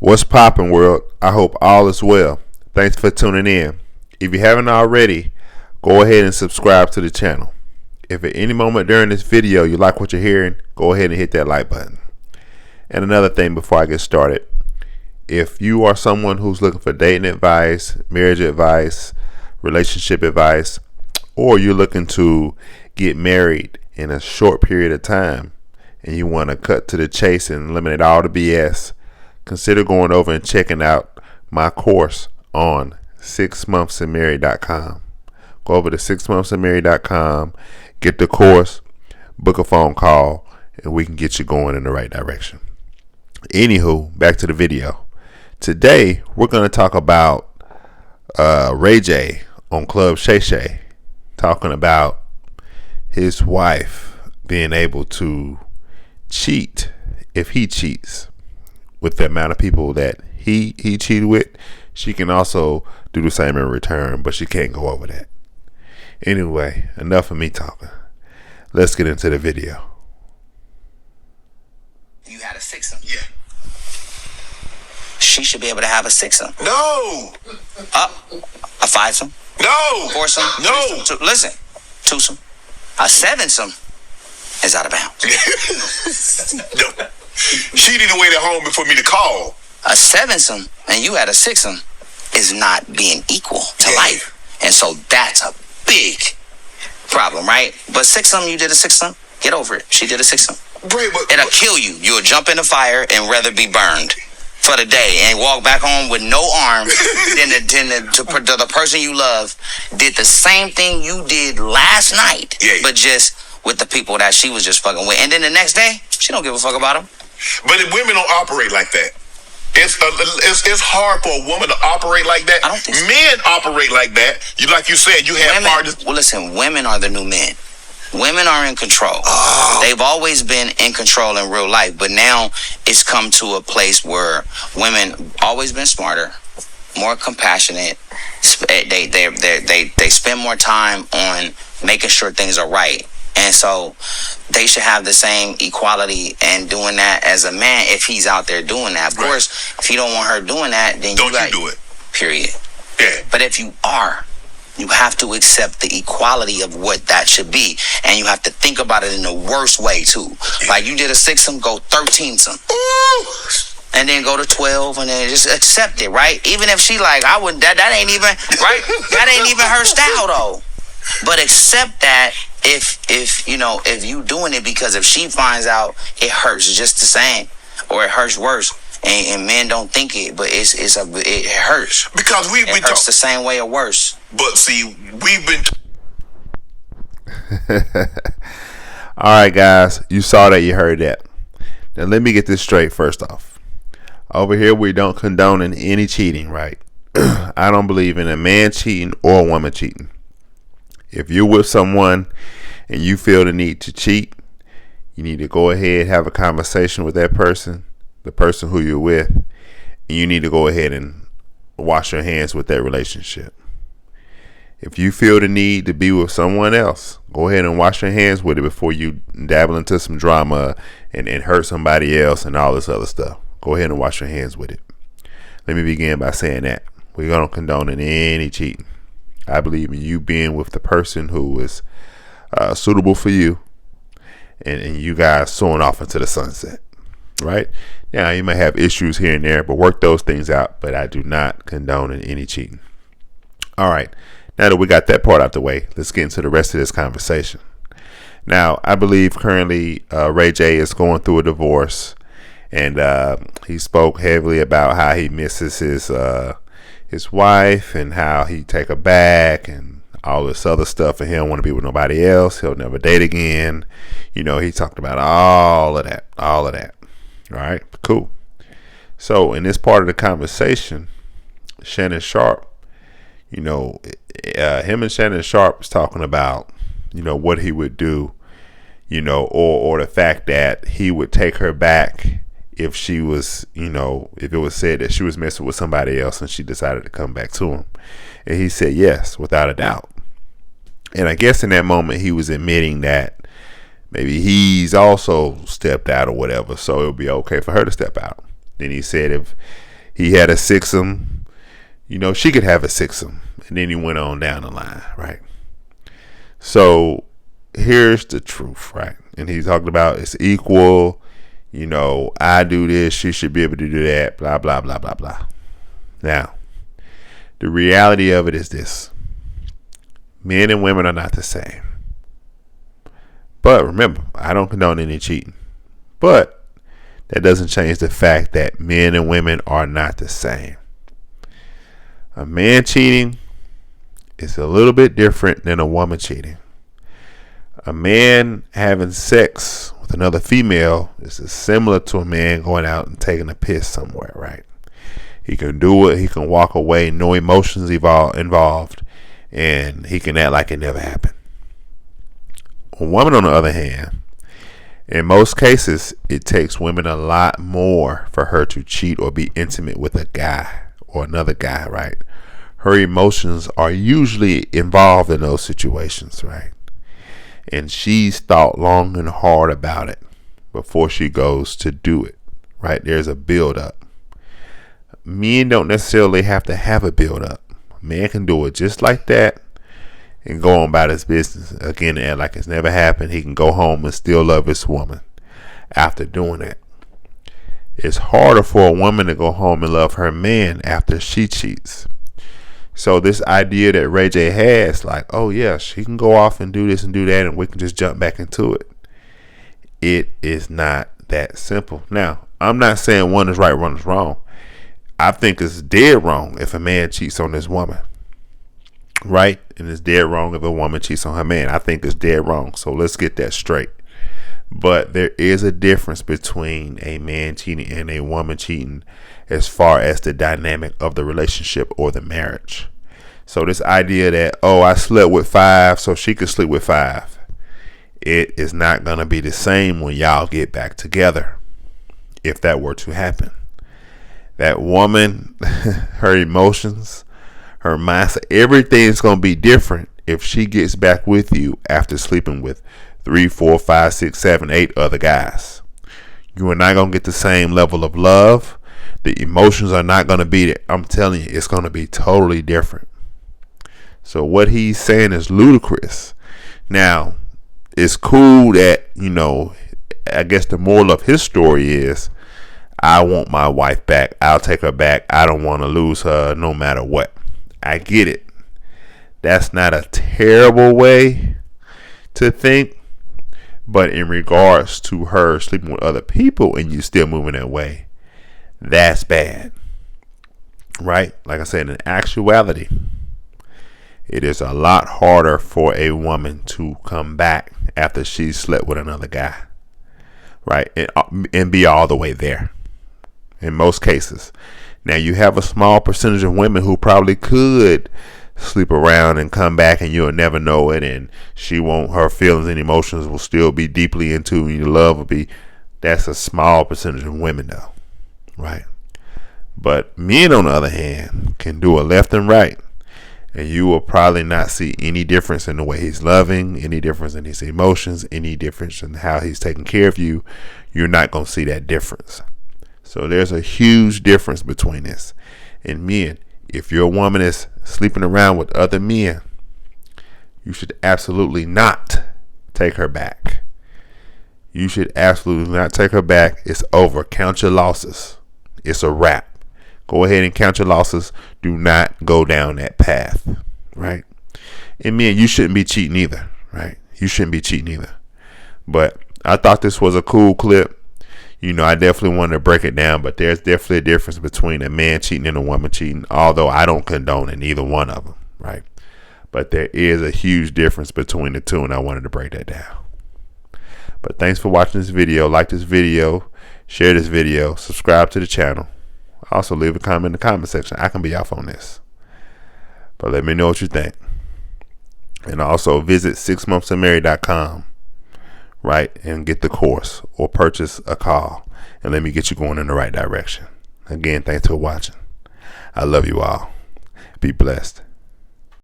What's poppin', world? I hope all is well. Thanks for tuning in. If you haven't already, go ahead and subscribe to the channel. If at any moment during this video you like what you're hearing, go ahead and hit that like button. And another thing before I get started, if you are someone who's looking for dating advice, marriage advice, relationship advice, or you're looking to get married in a short period of time and you want to cut to the chase and eliminate all the BS, consider going over and checking out my course on 6monthsandmarried.com. Go over to 6monthsandmarried.com, get the course, book a phone call, and we can get you going in the right direction. Anywho, back to the video. Today, we're going to talk about Ray J on Club Shay, talking about his wife being able to cheat if he cheats with the amount of people that he cheated with. She can also do the same in return, but she can't go over that. Anyway, enough of me talking. Let's get into the video. You had a sixum. Yeah. She should be able to have a sixum. No. A fivesome, No. foursome, No. threesome, listen, twosome, a sevensome is out of bounds. No. She didn't wait at home for me to call. A sevensome and you had a sixum is not being equal to Yeah. life, and so that's a big problem, right? But sixum, you did a sixum. Get over it. She did a sixum. Bray, but It'll kill you. You'll jump in the fire and rather be burned for the day and walk back home with no arm than the person you love did the same thing you did last night, Yeah. but just with the people that she was just fucking with. And then the next day, she don't give a fuck about them. But if women don't operate like that. It's hard for a woman to operate like that. I don't think so. Men operate like that. Like you said, you have partners. Well, listen, women are the new men. Women are in control. Oh. They've always been in control in real life, but now it's come to a place where women always been smarter, more compassionate. They spend more time on making sure things are right, and so they should have the same equality and doing that as a man if he's out there doing that. Of Right. course, if you don't want her doing that, then Don't you you do it. Period. Yeah. But if you are, you have to accept the equality of what that should be. And you have to think about it in the worst way, too. Like, you did a sixsome, go 13-some. Ooh. And then go to 12, and then just accept it, right? Even if she like, I wouldn't, that ain't even, right? That ain't even her style, though. But accept that if you doing it, because if she finds out, it hurts just the same, or it hurts worse. And men don't think it, but it hurts. Because we've It been hurts the same way or worse. But see, we've been All right, guys, you saw that, you heard that. Now let me get this straight first off. Over here, we don't condone in any cheating, right? I don't believe in a man cheating or a woman cheating. If you're with someone and you feel the need to cheat, you need to go ahead, have a conversation with that person, the person who you're with, and you need to go ahead and wash your hands with that relationship. If you feel the need to be with someone else, go ahead and wash your hands with it before you dabble into some drama and hurt somebody else and all this other stuff. Go ahead and wash your hands with it. Let me begin by saying that we don't condone in any cheating. I believe in you being with the person who is suitable for you, and you guys soaring off into the sunset. Right? Now, you may have issues here and there, but work those things out. But I do not condone in any cheating. All right. Now that we got that part out the way, let's get into the rest of this conversation. Now, I believe currently Ray J is going through a divorce, and he spoke heavily about how he misses his wife and how he take her back and all this other stuff, and he don't want to be with nobody else. He'll never date again. You know, he talked about all of that. All right, cool. So in this part of the conversation, Shannon Sharp, him and Shannon Sharp was talking about, what he would do, or the fact that he would take her back if she was, if it was said that she was messing with somebody else and she decided to come back to him. And he said yes, without a doubt. And I guess in that moment he was admitting that maybe he's also stepped out or whatever, so it would be okay for her to step out. Then he said he had a sixum. She could have a sixum. And then he went on down the line, right? So here's the truth, right? And he's talking about it's equal. I do this, she should be able to do that, blah, blah, blah, blah, blah. Now, the reality of it is this. Men and women are not the same. But remember, I don't condone any cheating. But that doesn't change the fact that men and women are not the same. A man cheating is a little bit different than a woman cheating. A man having sex with another female is similar to a man going out and taking a piss somewhere, right? He can do it. He can walk away, no emotions involved, and he can act like it never happened. A woman, on the other hand, in most cases, it takes women a lot more for her to cheat or be intimate with a guy or another guy, right? Her emotions are usually involved in those situations, right? And she's thought long and hard about it before she goes to do it, right? There's a build up. Men don't necessarily have to have a build up. A man can do it just like that and go on about his business. Again, and like it's never happened. He can go home and still love his woman after doing that. It's harder for a woman to go home and love her man after she cheats. So this idea that Ray J has, like, oh yeah, she can go off and do this and do that and we can just jump back into it. It is not that simple. Now, I'm not saying one is right, one is wrong. I think it's dead wrong if a man cheats on his woman. Right? And it's dead wrong if a woman cheats on her man. I think it's dead wrong. So let's get that straight. But there is a difference between a man cheating and a woman cheating as far as the dynamic of the relationship or the marriage. So this idea that, oh, I slept with 5 so she could sleep with 5. It is not going to be the same when y'all get back together. If that were to happen. That woman, her emotions, her mindset, everything's going to be different if she gets back with you after sleeping with 3, 4, 5, 6, 7, 8 other guys. You are not going to get the same level of love. The emotions are not going to be there. I'm telling you, it's going to be totally different. So what he's saying is ludicrous. Now, it's cool that, I guess the moral of his story is, I want my wife back. I'll take her back. I don't want to lose her no matter what. I get it. That's not a terrible way to think. But in regards to her sleeping with other people and you still moving that way, that's bad. Right? Like I said, in actuality, it is a lot harder for a woman to come back after she slept with another guy. Right? And be all the way there. In most cases. Now you have a small percentage of women who probably could sleep around and come back and you'll never know it, and her feelings and emotions will still be deeply into, and your love will be. That's a small percentage of women though. Right? But men, on the other hand, can do it left and right. And you will probably not see any difference in the way he's loving, any difference in his emotions, any difference in how he's taking care of you. You're not going to see that difference. So there's a huge difference between this. And men, if your woman is sleeping around with other men, you should absolutely not take her back. You should absolutely not take her back. It's over. Count your losses. It's a wrap. Go ahead and count your losses. Do not go down that path. Right? And men, you shouldn't be cheating either. Right? You shouldn't be cheating either. But I thought this was a cool clip. I definitely wanted to break it down, but there's definitely a difference between a man cheating and a woman cheating, although I don't condone in either one of them, right? But there is a huge difference between the two, and I wanted to break that down. But thanks for watching this video. Like this video, share this video, subscribe to the channel. Also, leave a comment in the comment section. I can be off on this, but let me know what you think. And also visit 6monthsandmarried.com. Right, and get the course or purchase a call and let me get you going in the right direction. Again, thanks for watching. I love you all. Be blessed.